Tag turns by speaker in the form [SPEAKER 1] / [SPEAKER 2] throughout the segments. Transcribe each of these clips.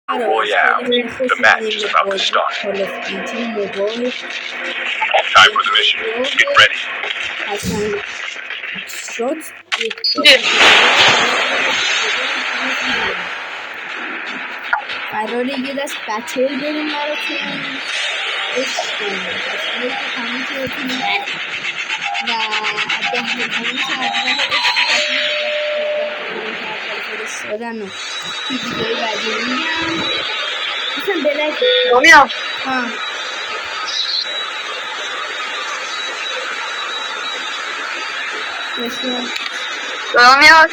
[SPEAKER 1] Oh yeah, the match is about to start. Time for the mission. Get ready.
[SPEAKER 2] قراره یه دست بتل بریم براتون عشق کنیم تصمیه که کامنت رو بکنیم و ده میکنیم که اول فرستادن و توی ویدیوی بعدی میگم مثلا بلک
[SPEAKER 3] رومیا رومیا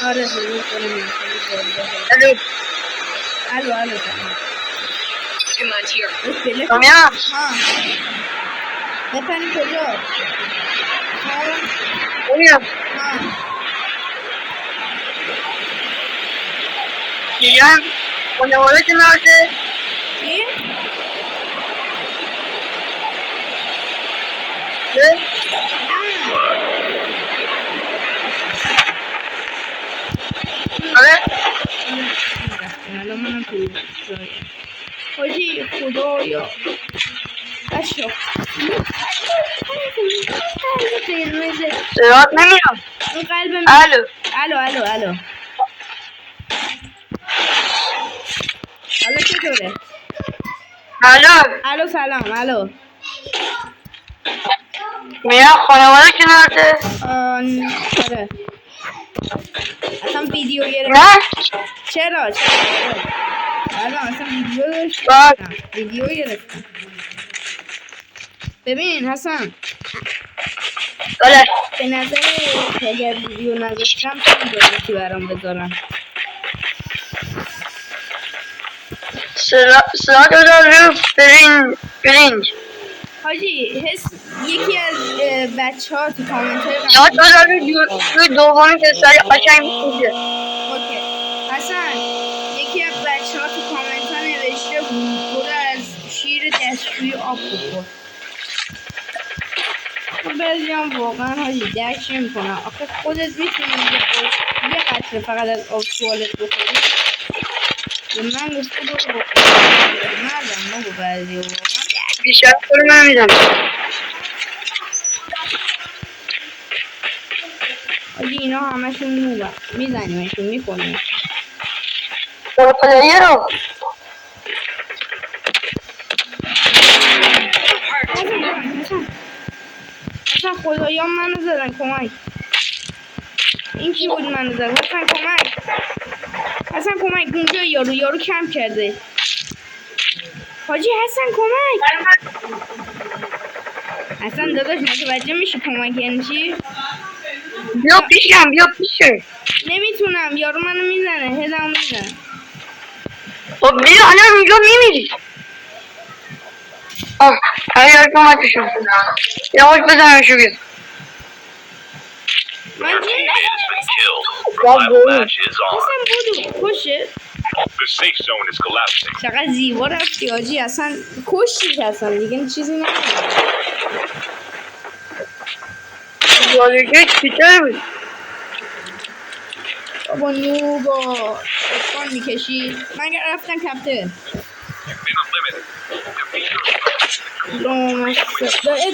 [SPEAKER 2] آره حضور کنیم الو
[SPEAKER 3] رومیا
[SPEAKER 2] بپنی کجا
[SPEAKER 3] رومیا میگم خانواده که نرده
[SPEAKER 2] چی؟
[SPEAKER 3] آره
[SPEAKER 2] الان منم توی حاجی خدایا اشرف
[SPEAKER 3] صدات نمیاد
[SPEAKER 2] اون قلبم الو الو چطوره؟ الو سلام الو
[SPEAKER 3] میگم خانواده که نرده
[SPEAKER 2] آره اصلا ویدیو گرفت
[SPEAKER 3] نه
[SPEAKER 2] چرا الان اصلا ویدیو گرفتم ببین حسن
[SPEAKER 3] بله
[SPEAKER 2] به نظر اگر ویدیو نذاشتم خیلی دارتی برام بذارم
[SPEAKER 3] صدات رو برینج
[SPEAKER 2] حاجی یکی از بچه ها تو کامنت های
[SPEAKER 3] صدات روی دومی که سری قشنگ میشه
[SPEAKER 2] اوکی حسن یکی از بچه ها تو کامنت ها نوشته بود برو از شیر دستشویی آب بخور بعضی هم واقعا حاجی درک نمی‌کنن آخه خودت میتونی یه قطره فقط از آب توالت بخوری به من گفته برو بخور مردم نگو بعضی واقعا
[SPEAKER 3] بیشتر خود من میدم
[SPEAKER 2] حاجی اینا همشون نوبه میزنیمشون میکنیم
[SPEAKER 3] برو پلیه رو
[SPEAKER 2] حسن خدایا منو زدن کمک این کی بود منو زد حسن کمک اونجا یارو کم کرده حاجی حسن کمک حسن داداش متوجه میشی کمک یعنی چی؟
[SPEAKER 3] بیا پیشه
[SPEAKER 2] نمیتونم یارو منو میزنه هدمو میزنه
[SPEAKER 3] خب بیا الان اونجا میمیری هر کمکشون یواش بزنشو بیا
[SPEAKER 2] من
[SPEAKER 1] Your
[SPEAKER 2] جون
[SPEAKER 1] teammate has been killed.
[SPEAKER 3] Well,
[SPEAKER 1] Final
[SPEAKER 3] good.
[SPEAKER 1] match is on.
[SPEAKER 2] حسن بودو کشه
[SPEAKER 1] The safe zone is collapsing.
[SPEAKER 2] چقدر زیبا رفتی حاجی اصلا کشتی اصلا دیگه چیزی نمید
[SPEAKER 3] یادگه چیطور بود
[SPEAKER 2] بابا نوبا اتفان میکشی من رفتم کپتن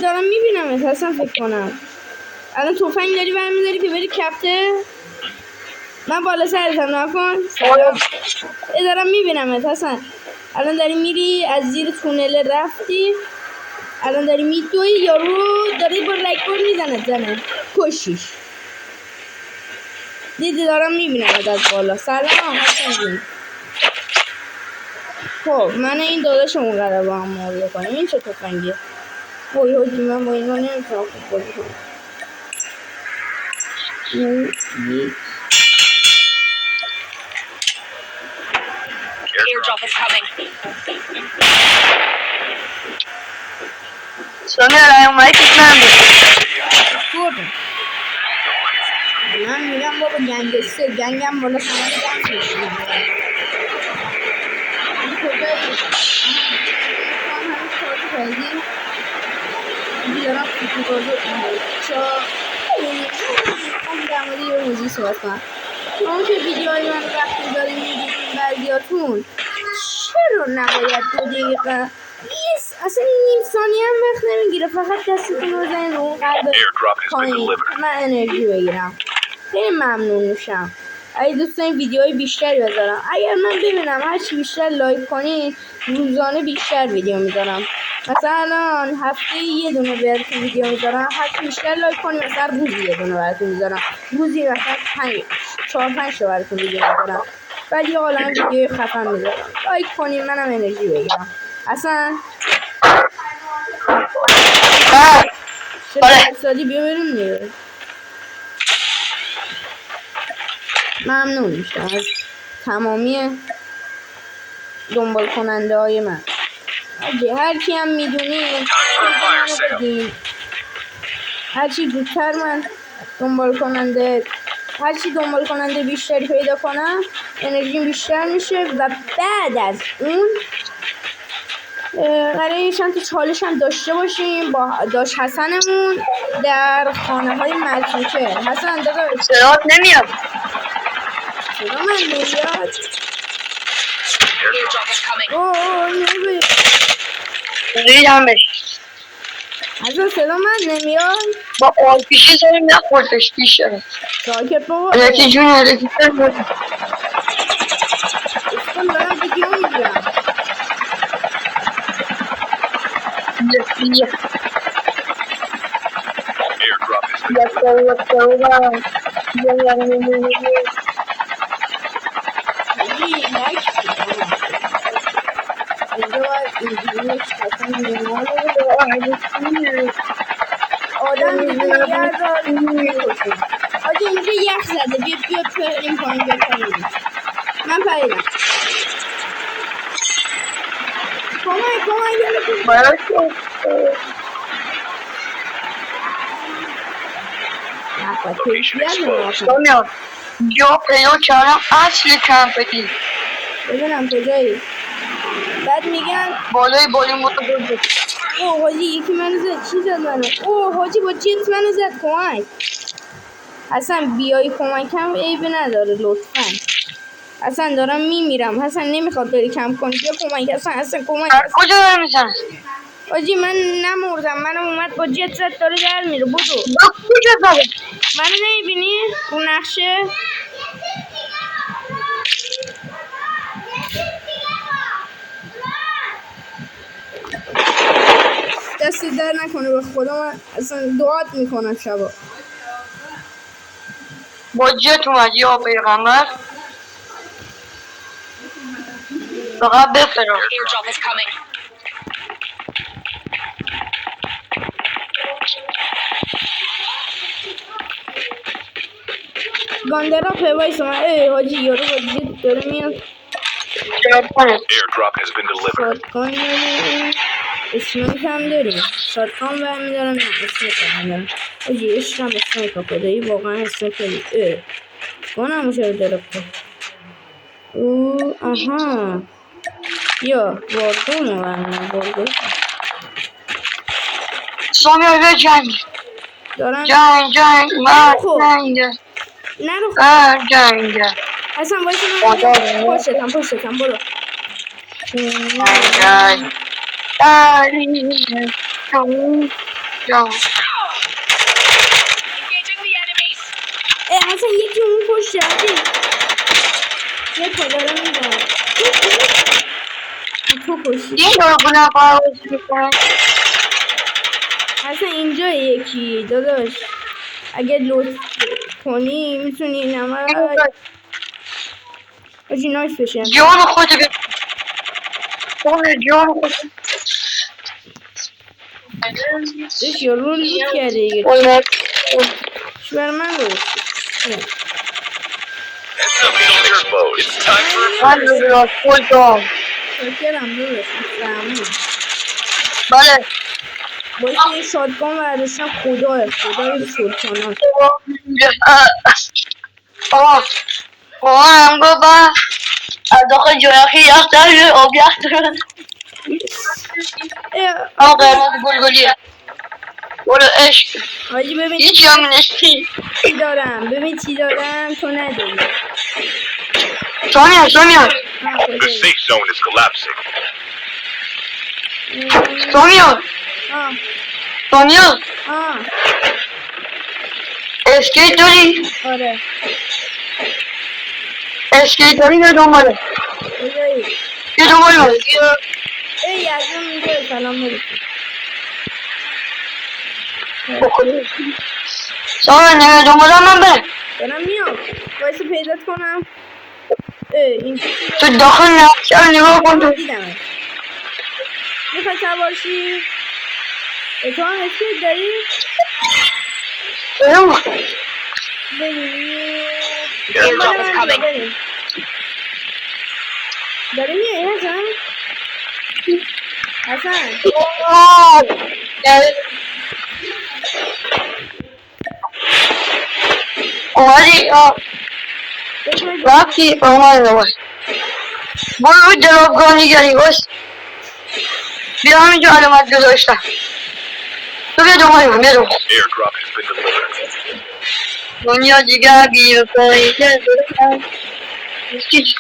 [SPEAKER 2] دارم میبینم اصلا فکر کنم الان توفنگ داری برمیداری که بری کپتن من بالا سرتم نکن دارم میبینم حسن الان داری میری از زیر تونل رفتی الان داری میدوی یارو داری با رکبر میزنه کشیش دیدی دارم میبینم از بالا سلام حسن جون خب من این داداشمون قرار با هم مواجه کنیم این چه تفنگیه وای حاجی من با اینا نمیتونم خوب بازی کنم
[SPEAKER 4] Airdrop is coming.
[SPEAKER 3] سامی الان اومدی پیش من بود
[SPEAKER 2] من میگم بابا گنگم بالا سمت گنگ کشیدم کجایی؟ هنوز تازه کردی؟ بیارم کجا چا در مورد یه موضوع صحبت کنم شما که ویدیوهای من وقتی داریم میدیدیم بعضیاتون چرا نباید 2 دقیقه اصلا نیم ثانیه هم وقت نمیگیره فقط دستتون رو بزنین رو اون قلب
[SPEAKER 1] Airdrop has been
[SPEAKER 2] پایین
[SPEAKER 1] delivered.
[SPEAKER 2] من انرژی بگیرم خیلی ممنون میشم اگه دوست دارین ویدیوهای بیشتری بذارم اگر من ببینم هرچی بیشتر لایک کنین روزانه بیشتر ویدیو میذارم مثلا الان هفته یه دونه براتون ویدیو میذارم هرچی بیشتر لایک کنین مثلا روزی یه دونه براتون میذارم روزی مثلا 4-5 تا براتون ویدیو میذارم بعد یه عالم ویدیو خفن میذارم لایک کنین منم انرژی بگیرم اصلا چرا اقتصادی بیا بریم دیگه ممنون میشم از تمامی دنبال کننده های من هر کی هم میدونی هرچی زودتر من دنبال کننده بیشتری پیدا کنم انرژیم بیشتر میشه و بعد از اون قراره چند تا چالش هم داشته باشیم با داش حسنمون در خانه های ملکوچه حسن داداش
[SPEAKER 3] صدات نمیاد
[SPEAKER 2] صدا من نمیاد
[SPEAKER 4] Airdrop is coming.
[SPEAKER 2] نمیاد
[SPEAKER 3] ریدم بهش
[SPEAKER 2] حسن صدا من نمیاد
[SPEAKER 3] با آرپیشی زنیم نخوردش بیشه
[SPEAKER 2] ساکت بابا
[SPEAKER 3] الکی جون الکی
[SPEAKER 2] اسکن دارم ویدیو میگیرم
[SPEAKER 1] Airdrop has been
[SPEAKER 2] اینجا باید اینجوری آدم آجا اینجا یخ زده بیا پریم پایین بپریم من پریدم کمک
[SPEAKER 1] location exposed.
[SPEAKER 3] سامیان جا پیدا کردم اصل کمپتی
[SPEAKER 2] ببینم کجایی بعد میگن
[SPEAKER 3] بالای مورد بود
[SPEAKER 2] اوه حاجی یکی منو زد چی زد منو اوه حاجی با جت منو زد کمک حسن بیای کمکم عیبی نداره لطفا حسن دارم میمیرم حسن نمیخواد بری کم کنی بیا کمک حسن کمک
[SPEAKER 3] کجا داره میزنه
[SPEAKER 2] حاجی من نمردم منم اومد با جت زد داره در میره بودو
[SPEAKER 3] کجا داره
[SPEAKER 2] منو نمیبینی رو نقشه دستی در نکنه به خدا من اصلا دعات میکنم شبا
[SPEAKER 3] با جت اومدی یا پیغمبر فقط بفرم
[SPEAKER 4] Airdrop is coming.
[SPEAKER 2] گاندرا پیوایس من ای حاجی یارو با جت داره میاد
[SPEAKER 1] Airdrop has been delivered.
[SPEAKER 2] شاتگان داریم اسنایپ هم داریم شاتگان برمیدارم نه اسنایپ برمیدارم حاجی عشقم اسنایپ خدایی واقعا اسنایپ داریم گانم چرا داره او آها یا واردون برمیدارم واردون
[SPEAKER 3] سامیان به جنگ
[SPEAKER 2] دارم
[SPEAKER 3] جنگ مرد
[SPEAKER 2] نرو
[SPEAKER 3] جنگ
[SPEAKER 2] اصلا وایسا من پشتم برو
[SPEAKER 3] جنگ
[SPEAKER 4] Engaging the enemies.
[SPEAKER 2] اصلا یکی اون پشته حاجی یه پا دارم میدارم تو کشی
[SPEAKER 3] این داره بنا باز میکنه
[SPEAKER 2] اصلا اینجا یکی داداش اگه لطف کنی میتونی این همه حاجی نایس بشه
[SPEAKER 3] جان خود جان خود
[SPEAKER 2] داشت یا رو لوت کرده دیگه چی بر من گفت
[SPEAKER 1] Submission exposed. It's time for a
[SPEAKER 3] من رو خود دام
[SPEAKER 2] شاکرم داداش فهمون
[SPEAKER 3] بله
[SPEAKER 2] باید یه شادگان برداشتم خدای سلطانات
[SPEAKER 3] آقا هم گفت از داخل جایخی یخ در آب یخ دارن آقا قرمز گلگلیه برو عشق.
[SPEAKER 2] حاجی ببین
[SPEAKER 3] هیچ هم نیستی.
[SPEAKER 2] چی دارم، ببین چی دارم تو نداری.
[SPEAKER 3] سونیا
[SPEAKER 2] ها
[SPEAKER 1] The
[SPEAKER 2] کجایی؟
[SPEAKER 1] safe zone is collapsing.
[SPEAKER 3] سونیا
[SPEAKER 2] ها
[SPEAKER 3] سونیا
[SPEAKER 2] ها
[SPEAKER 3] اسکیت داری؟
[SPEAKER 2] آره
[SPEAKER 3] اسکیت داری یا دنباله؟
[SPEAKER 2] کجایی؟
[SPEAKER 3] یه دنبال باید.
[SPEAKER 2] ای از اون اینجا سلام بریم.
[SPEAKER 3] بکنی سونیا نگه دنبالم من بره.
[SPEAKER 2] دارم میام وایسا پیدات کنم. این
[SPEAKER 3] تو داخل نقشه نگاه کن تو.
[SPEAKER 2] دیدمه. میخوای سوارشی؟ تو هم اسکیت داری؟
[SPEAKER 3] برم
[SPEAKER 2] بریم.
[SPEAKER 4] Airdrop is coming.
[SPEAKER 2] داری میای حسن؟ حسن
[SPEAKER 3] اومدی؟ رفتی؟ اومدی برو جلوگاه نگری بس. بیا همینجا علامت گذاشتم. تو بیا دنبال من بیا دنبال.
[SPEAKER 1] Airdrop has been delivered.
[SPEAKER 3] دنیا دیگر بیا پاییده دارم چی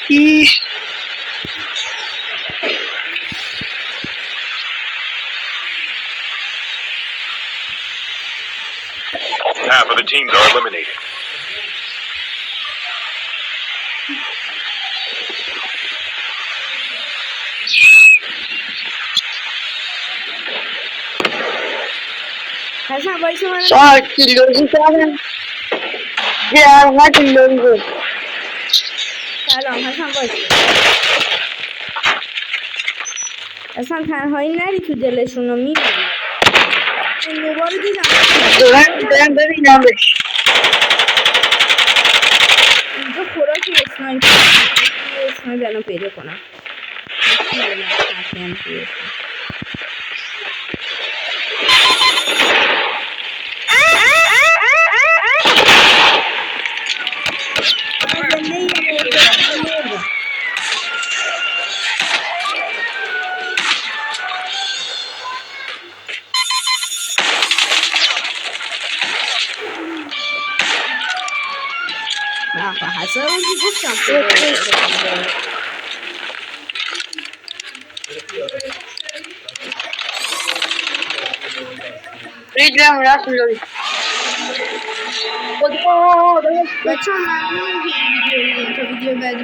[SPEAKER 1] Half of the teams are eliminated.
[SPEAKER 2] حسن وایسا من
[SPEAKER 3] شاید کیلوزی کردم بیا همه کیلوزی
[SPEAKER 2] سلام حسن وایسا. اصلا تنهایی نری تو دلشون رو میبینی. این نوبا رو دیدم
[SPEAKER 3] دارم ببینمش.
[SPEAKER 2] اینجا خوراک اسنایپر. اسنایپر الان پیدا کنم. حسن رو گفتم
[SPEAKER 3] ریدم رفت لوری
[SPEAKER 2] بچه ها ممنونم که این ویدیو رو تا ویدیو بعدی